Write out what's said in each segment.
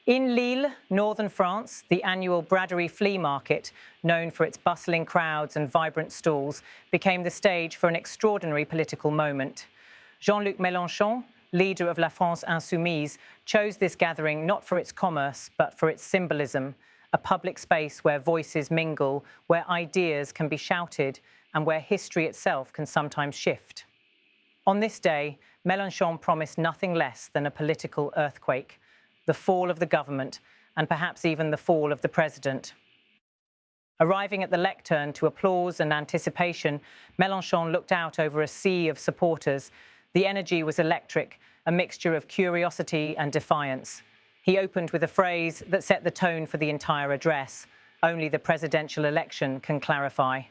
In Lille, northern France, the annual Braderie flea market, known for its bustling crowds and vibrant stalls, became the stage for an extraordinary political moment. Jean-Luc Mélenchon, leader of La France Insoumise, chose this gathering not for its commerce, but for its symbolism, a public space where voices mingle, where ideas can be shouted, and where history itself can sometimes shift. On this day, Mélenchon promised nothing less than a political earthquake, the fall of the government, and perhaps even the fall of the president. Arriving at the lectern to applause and anticipation, Mélenchon looked out over a sea of supporters. The energy was electric, a mixture of curiosity and defiance. He opened with a phrase that set the tone for the entire address: "Only the presidential election can clarify."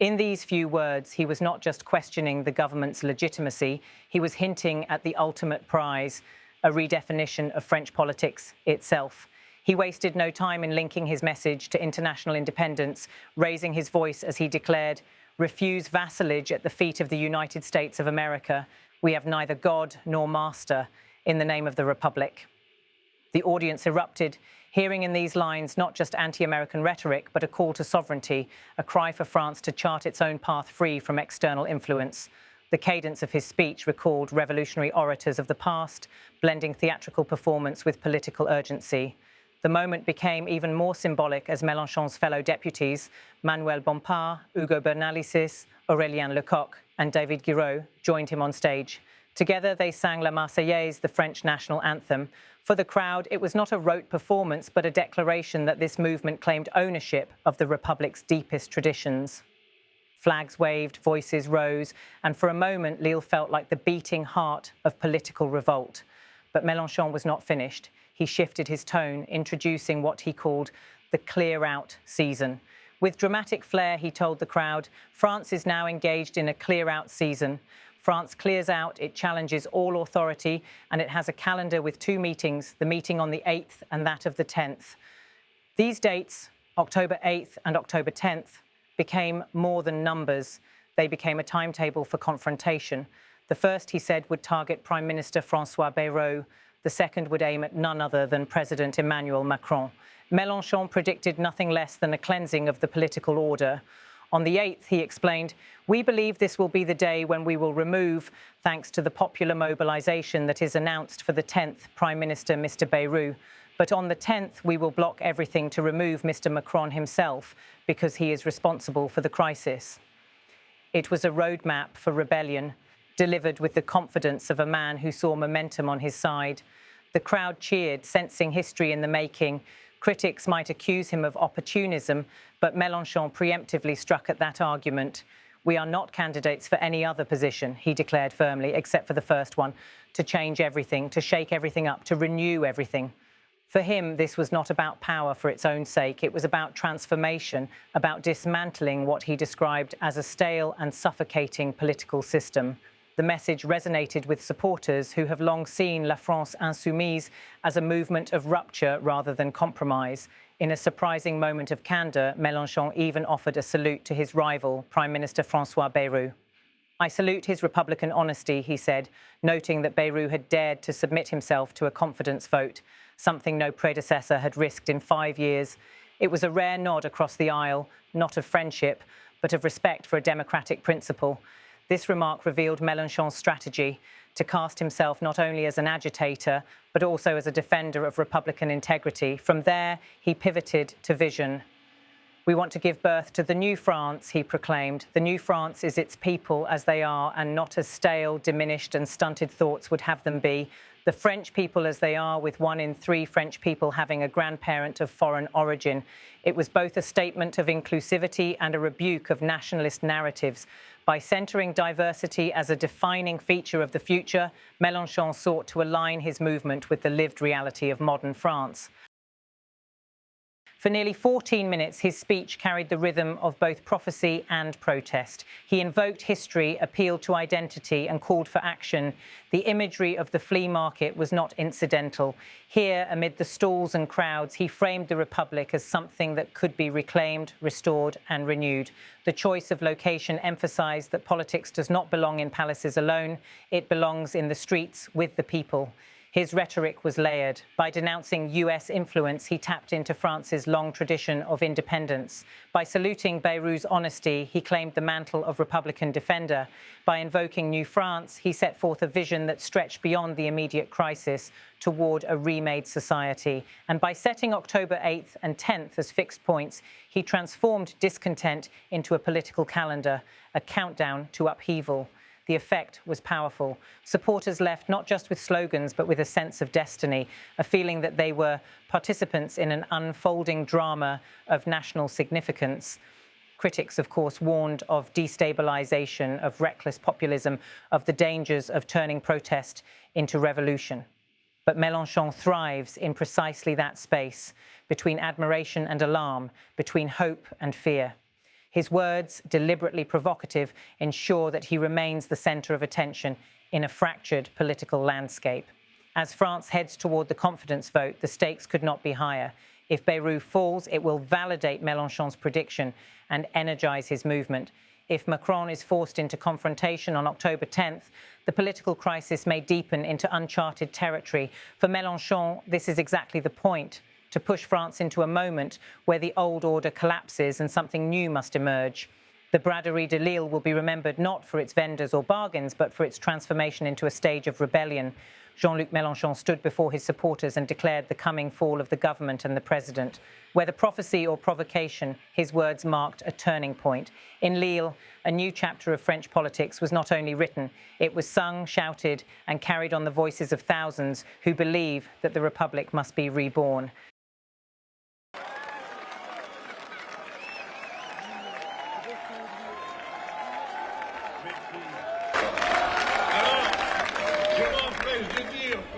In these few words, he was not just questioning the government's legitimacy, he was hinting at the ultimate prize, a redefinition of French politics itself. He wasted no time in linking his message to international independence, raising his voice as he declared, "Refuse vassalage at the feet of the United States of America. We have neither God nor master in the name of the Republic." The audience erupted, hearing in these lines not just anti-American rhetoric, but a call to sovereignty, a cry for France to chart its own path free from external influence. The cadence of his speech recalled revolutionary orators of the past, blending theatrical performance with political urgency. The moment became even more symbolic as Mélenchon's fellow deputies, Manuel Bompard, Hugo Bernalicis, Aurélien Lecoq, and David Guiraud, joined him on stage. Together, they sang La Marseillaise, the French national anthem. For the crowd, it was not a rote performance, but a declaration that this movement claimed ownership of the Republic's deepest traditions. Flags waved, voices rose, and for a moment, Lille felt like the beating heart of political revolt. But Mélenchon was not finished. He shifted his tone, introducing what he called the clear-out season. With dramatic flair, he told the crowd, France is now engaged in a clear-out season. France clears out, it challenges all authority, and it has a calendar with two meetings, the meeting on the 8th and that of the 10th. These dates, October 8th and October 10th, became more than numbers. They became a timetable for confrontation. The first, he said, would target Prime Minister François Bayrou. The second would aim at none other than President Emmanuel Macron. Mélenchon predicted nothing less than a cleansing of the political order. On the 8th, he explained, "We believe this will be the day when we will remove, thanks to the popular mobilization that is announced for the 10th, Prime Minister Mr. Bayrou. But on the 10th, we will block everything to remove Mr. Macron himself, because he is responsible for the crisis." It was a roadmap for rebellion, delivered with the confidence of a man who saw momentum on his side. The crowd cheered, sensing history in the making. Critics might accuse him of opportunism, but Mélenchon preemptively struck at that argument. "We are not candidates for any other position," he declared firmly, except for the first one, to change everything, to shake everything up, to renew everything. For him, this was not about power for its own sake. It was about transformation, about dismantling what he described as a stale and suffocating political system. The message resonated with supporters who have long seen La France Insoumise as a movement of rupture rather than compromise. In a surprising moment of candour, Mélenchon even offered a salute to his rival, Prime Minister François Bayrou. "I salute his Republican honesty," he said, noting that Bayrou had dared to submit himself to a confidence vote, something no predecessor had risked in 5 years. It was a rare nod across the aisle, not of friendship, but of respect for a democratic principle. This remark revealed Mélenchon's strategy to cast himself not only as an agitator, but also as a defender of Republican integrity. From there, he pivoted to vision. "We want to give birth to the new France," he proclaimed. "The new France is its people as they are, and not as stale, diminished and stunted thoughts would have them be. The French people as they are, with 1 in 3 French people having a grandparent of foreign origin." It was both a statement of inclusivity and a rebuke of nationalist narratives. By centering diversity as a defining feature of the future, Mélenchon sought to align his movement with the lived reality of modern France. For nearly 14 minutes, his speech carried the rhythm of both prophecy and protest. He invoked history, appealed to identity, and called for action. The imagery of the flea market was not incidental. Here, amid the stalls and crowds, he framed the Republic as something that could be reclaimed, restored, and renewed. The choice of location emphasized that politics does not belong in palaces alone. It belongs in the streets with the people. His rhetoric was layered. By denouncing US influence, he tapped into France's long tradition of independence. By saluting Bayrou's honesty, he claimed the mantle of Republican defender. By invoking New France, he set forth a vision that stretched beyond the immediate crisis toward a remade society. And by setting October 8th and 10th as fixed points, he transformed discontent into a political calendar, a countdown to upheaval. The effect was powerful. Supporters left not just with slogans, but with a sense of destiny, a feeling that they were participants in an unfolding drama of national significance. Critics, of course, warned of destabilization, of reckless populism, of the dangers of turning protest into revolution. But Mélenchon thrives in precisely that space, between admiration and alarm, between hope and fear. His words, deliberately provocative, ensure that he remains the centre of attention in a fractured political landscape. As France heads toward the confidence vote, the stakes could not be higher. If Bayrou falls, it will validate Mélenchon's prediction and energise his movement. If Macron is forced into confrontation on October 10th, the political crisis may deepen into uncharted territory. For Mélenchon, this is exactly the point, to push France into a moment where the old order collapses and something new must emerge. The Braderie de Lille will be remembered not for its vendors or bargains, but for its transformation into a stage of rebellion. Jean-Luc Mélenchon stood before his supporters and declared the coming fall of the government and the president. Whether prophecy or provocation, his words marked a turning point. In Lille, a new chapter of French politics was not only written, it was sung, shouted, and carried on the voices of thousands who believe that the Republic must be reborn.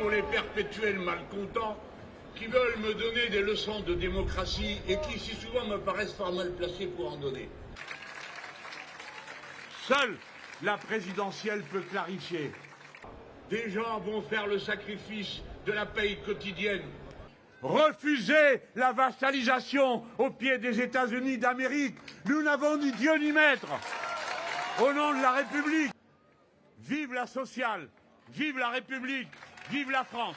Pour les perpétuels malcontents qui veulent me donner des leçons de démocratie et qui si souvent me paraissent fort mal placés pour en donner. Seule la présidentielle peut clarifier. Des gens vont faire le sacrifice de la paye quotidienne. Refuser la vassalisation au pied des États-Unis d'Amérique. Nous n'avons ni Dieu ni maître. Au nom de la République, vive la sociale, vive la République. Vive la France!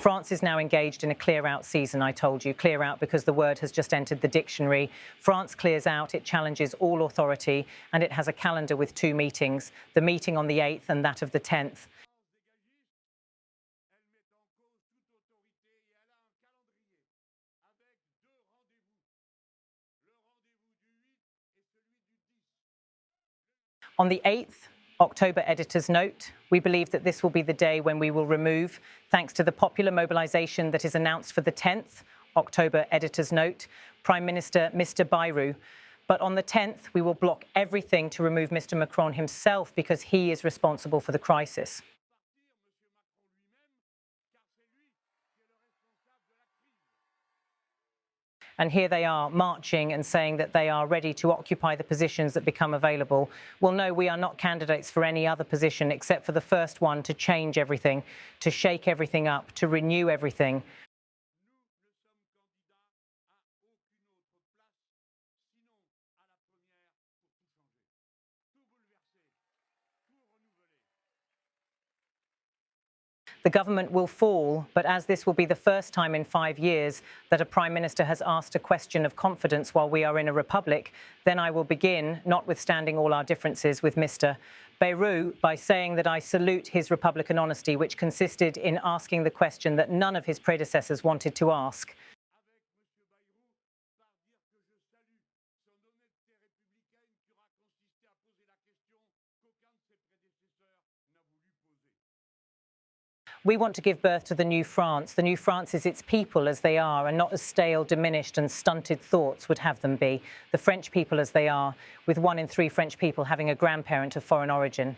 France is now engaged in a clear-out season, I told you. Clear out because the word has just entered the dictionary. France clears out, it challenges all authority, and it has a calendar with two meetings, the meeting on the 8th and that of the 10th. On the 8th, October editor's note, we believe that this will be the day when we will remove, thanks to the popular mobilisation that is announced for the 10th, October editor's note, Prime Minister Mr. Bayrou. But on the 10th, we will block everything to remove Mr. Macron himself because he is responsible for the crisis. And here they are marching and saying that they are ready to occupy the positions that become available. Well, no, we are not candidates for any other position except for the first one, to change everything, to shake everything up, to renew everything. The government will fall, but as this will be the first time in 5 years that a Prime Minister has asked a question of confidence while we are in a republic, then I will begin, notwithstanding all our differences, with Mr. Bayrou by saying that I salute his Republican honesty, which consisted in asking the question that none of his predecessors wanted to ask. We want to give birth to the new France. The new France is its people as they are, and not as stale, diminished and stunted thoughts would have them be. The French people as they are, with 1 in 3 French people having a grandparent of foreign origin.